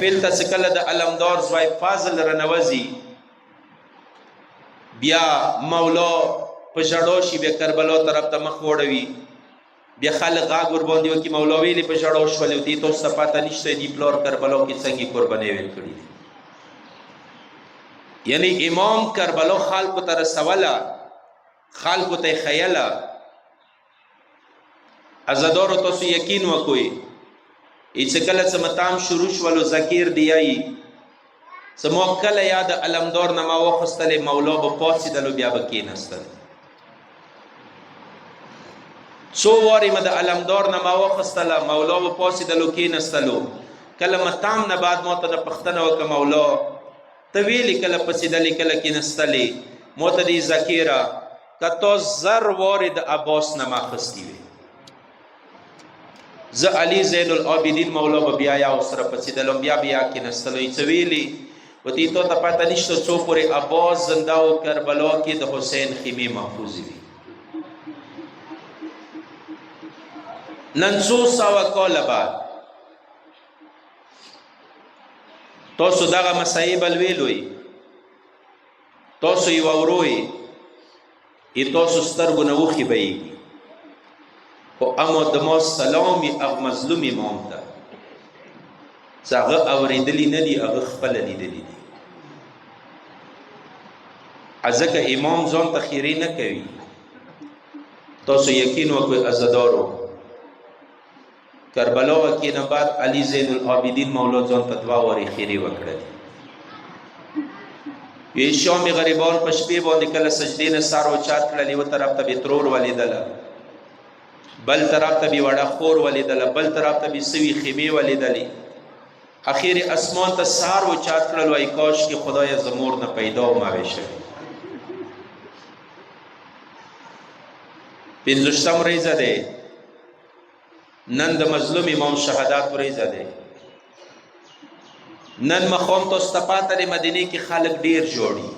محفل ته چې کله د علمدار زوی فاضل رانوځي بیا مولا په ژړو شي بیا کربلا طرف ته مخ وړوي بیا خلک غاږ ورباندې وکړي مولا ویلې په ژړو شولې دې تاسو ته پته نشته دي پلار کربلا کې څنګه قربانۍ ویل کړي دي یعنی امام کربلا خلکو ته رسوله خلکو ته یې ښیله عزادارو تاسو یقین وکوئ چې کله څه متام شروع شولو ذکیر دیایي څه ما کله یا د علمدار نه ما واخیستلې مولا به پاڅېدلو بیا به کېناستل څو وارې مې د علمدار نه ما واخیستله مولا به پاڅېدلو کېناستلو کله متام نه بعد ما ته د پوښتنه وکړه مولا ته ویلې کله پڅېدلې کله کېناستلې ما ته دې ذکیره که تا 1000 وارې د عباس نه ما اخیستې وې زه علي زین العابدین مولا به بیا یا ورسره پڅېدلم بیا کېناستلو یې څه ویلې وتی تو ته پته نشته څو پورې عباس زنده و کربلا کې د حسین خیمې محفوظې وي نن 200 کاله بعد تاسو دغه مصایب الویلوئ تاسو یې واوروئ تاسو سترګو نه اوښکې بهیږي خو اما د ما سلام وي هغه مظلوم امام ته چې هغه اورېدلي نه دي هغه خپله لیدلي دي ځکه امام ځان ته خیرې نه کوي تاسو یقین وکړئ عزادارو کربلا واقعې نه بعد علي زین العابدین مولا ځان ته 2 وارې خیرې وکړلې وی شام غریبان په شپې باندې کله سجدې نه سر اوچات کړل یوه طرف ته به ترور ولیدله بل طرف ته به وړه خور ولیدله بل طرف ته به سوي خیمې ولیدلې اخیر اسمان ته سار اوچات کړل وایي کاش کې خدایه زه مور نه پیدا ومه وی شوې 50 ورځه دی نن د مظلوم امام شهادت ورځه دی نن مخام تاسو ته پاته دی مدینې کې خلک ډیر جوړي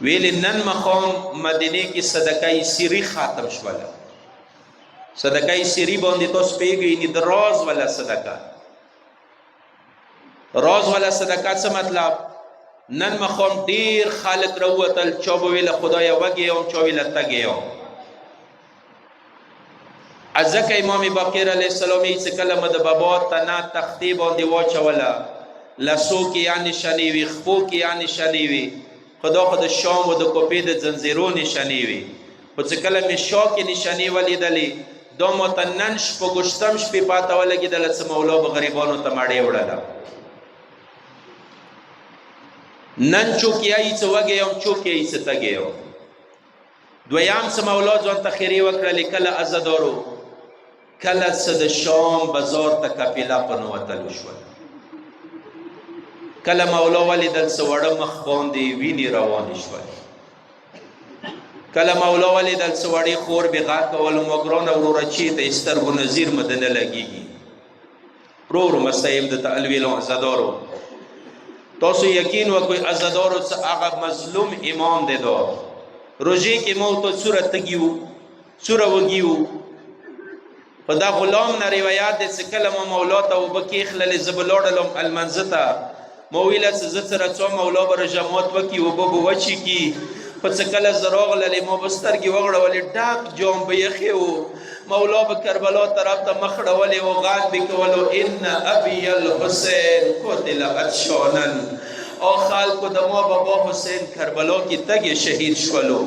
ویلې نن مخام مدینې کې صدقه سری ختم شوله صدقه سری باندې تاسو پیږئ د راز ولا صدقه راز ولا صدقه څه مطلب نن مخام ډیر خلک راووتل چا به ویله خدایه وږی یم چا ویله تږی یم ځکه امام باقر علیه السلام چې کله مې د بابا تنه تختې باندې واچوله لسو کې یا نشانې وي خپو کې یا نشانې وي خدا خو د شام و د کوپې د زنځیرو نشانې وي خو چې کله مې شا کې نشانې ولیدلې دا ماته نن شپږوشتم شپې پاته ولګېدله چې مولا به غریبانو ته مړۍ وړله نن چوکیایي څه وږی یم چوکیایي څه تږی یم دویم څه مولا ځان ته خیرې وکړلې کله عزادارو کله څه د شام بازار ته کپیله په نوتلو شول کله مولا ولیدل څه وړه مخ باندې وینې روانې شول کله مولا ولیدل څه وړې خور بې غږ کول مو ګرانه وروره چېرته یې سترګو نظیر مده نه لګېږي ورو ورو مصایب د تألویلو عزادارو تاسو یقین وکړئ عزادارو څه هغه مظلوم امام دی دا روژې کې مو ته څوره تږي وو څوره وږي وو په دا غلام نه روایات دی چې کله مو مولا ته اوبه کېښللې زه به لاړلم المنځه ته مو ویله چې زه څه رڅوم مولا به رجمات وکړي اوبه به وچې کي په څه کله زه راغللې مو به سترګې وغړولې ډاک جام به یخې و مولا به کربلا طرف ته مخ ړولې و غږ به کولو ان ابي الحسین قتل عطشانا او خلکو د ما بابا حسین کربلا کې تږې شهید شولو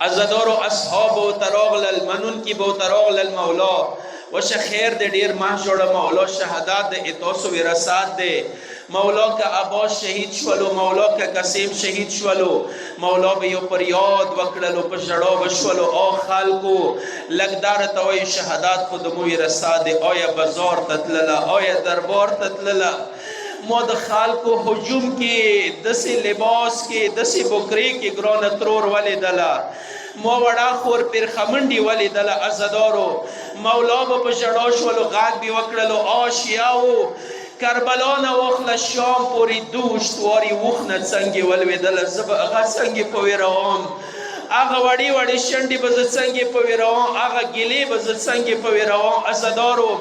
عزادارو اصحابو تراغلل منون کې به تراغلل مولا وشه خیر دې ډیر ما جوړه مولا شهادت دې تاسو وراثت دې مولا کا عباس شهید شولو مولا کا قاسم شهید شولو مولا به یو پر یاد وکړلو په ژړا وشولو او خلکو لګدار ته وایي شهادت خو د مو وراثت دې آیا بازار ته تلله آیا دربار ته تلله ما د خلکو هجوم کې داسې لباس کې داسې بکرې کې ګرانه ترور ولیدله ما وړه خور پرخمنډي ولیدله عزادارو مولا به په ژړا شولو غږ به وکړلو آشیاو کربلا نه واخله شام پورې دوشت وارې وخ نه څنګې ولوېدله زه به هغه څنګې په ویروم هغه وړې وړې شنډې به زه څنګې په ویروم هغه ګیلې به زه څنګې په ویروم عزادارو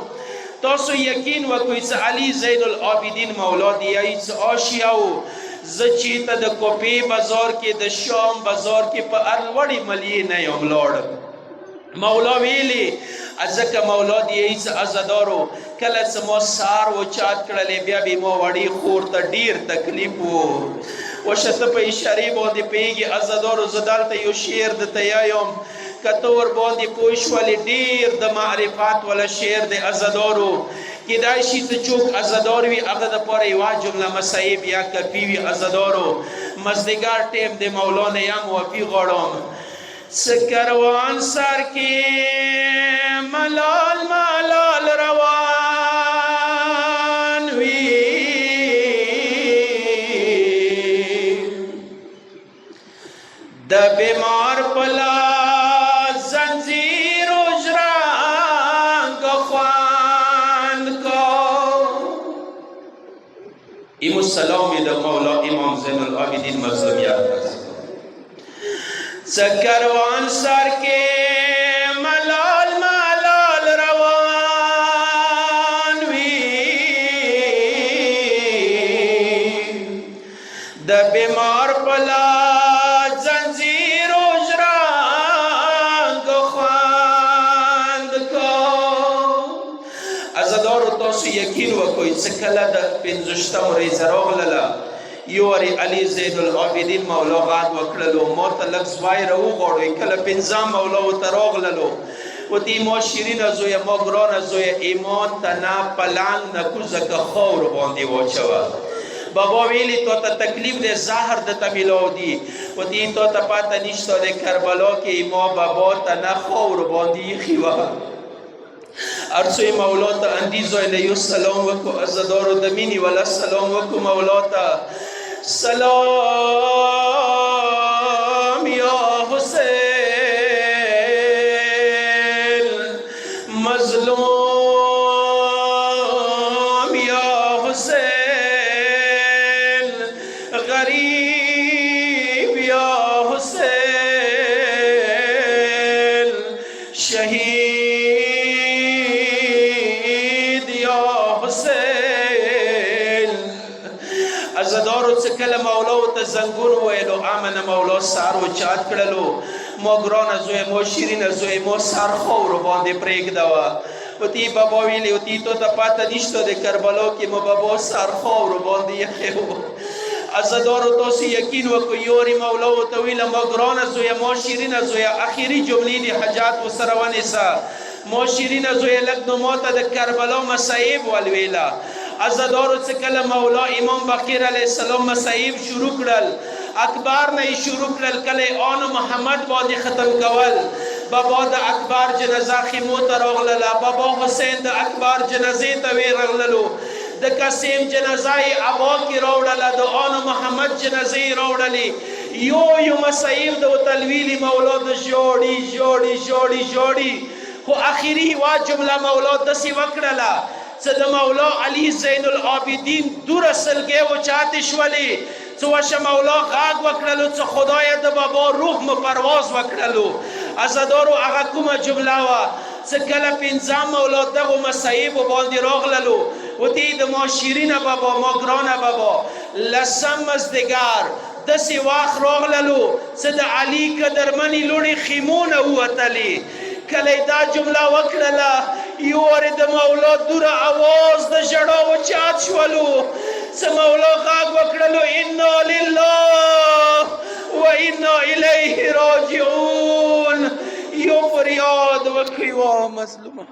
تاسو یقین وکړئ چې علي زین العابدین مولا دی یا څه آشیاو زه چې ته د کوپې بازار کې د شام بازار کې په اروړې ملیې نه یم لاړم مولا ویلي ځکه مولا دی څه عزادارو کله چې ما سار و چات کړلې بیا به ما وړې خور ته ډیر تکلیف و وشته په اشارې باندې پیږي عزادارو زه دلته یو شعر درته یایم که ته ورباندې پوه شولې ډېر د معرفت والا شعر دی عزادارو کیدای شي ته څوک عزادار وي هغه دپاره یوه جمله مصیب یا کفي وي عزادارو مازدیګر ټیم د مولا نه یم وفي غواړم څه کروان سر کې ملال ملال روان وي د بیمار پلا زنجیر اجرانگ خوان کو ام السلام د مولا امام زین العابدین مظلومیات سکروان سر کے ملال ملال روان وی د بیمار پلا یقین وکوي چې کله د 50 ورځې راغله یو وری علي زین العابدین مولا غاد وکړلو مو ته لږ ځوای راوغواړئ کله 50 مولا ورته راغللو وتی مو شیرینه زویه مو ګرانه زویه ایمو تنا پلنګ نه کوزه که خاور باندې واچوه بابا ویلی تو ته تکلیف دی زهر درته میلاو دي وتی تو ته پاته نشته د کربلا کې ایمو بابا تنا خاور باندې ایښي وه ارڅوی مولا ته اندیزو الیو سلام وکو عزادارو د مینې والا سلام وکو مولا ته سلام یا حسین مظلوم یا حسین غریب یا حسین شهید عزادارو څه کله مولا ورته زنګون وویلو امنه مولا سار وچات کړلو مو ګرانه زویه مو شیرینه زویه مو سر خاورو باندې پرېږدوه وتی بابا ویلي وتی تو ته پاته نشته د کربلا کې مو بابا سر خاورو باندې ایښی و عزادارو تاسو یقین وکړئ یو وارې مولا ورته ویله مو ګرانه زویه مو شیرینه زویه اخري جملې د حاجات ورسره ونیسه مو شیرینه زویه لږ نو ما ته د کربلا مصایب ولویله عزادارو څه کله مولا امام بقیر علیه السلام مصایب شروع کړل اکبر نه یې شروع کړل کله آن محمد باندې ختم کول بابا د اکبر جنازه خیمو ته راغلله بابا حسین د اکبر جنازې ته وی راغللو د قاسم جنازه یې ابا کې راوړله د آن محمد جنازې یې راوړلې یو مصایب د تلویلي مولا د ژوړي ژوړي ژوړي ژوړي خو اخري یوه جمله مولا داسې وکړله چې د مولا علي زین العابدین دوره سلګۍ وچاتې شولې چې وشه مولا غږ وکړلو چې خدایه د بابا روح مو پرواز وکړلو عزادارو هغه کومه جمله وه چې کله 50 مولا دغو مصایبو باندې راغللو وتی د ما شیرینه بابا ما ګرانه بابا لسم مازدیګر داسې وخت راغللو چې د علي قدرمنې لوڼې خیمونه ووتلې کله دا جمله وکړله یو وارې د مولا دوره اواز د ژړا وچات شولو چې مولا غږ وکړلو انا لله و انا الیه راجعون یو فریاد وکړئ وا مظلومه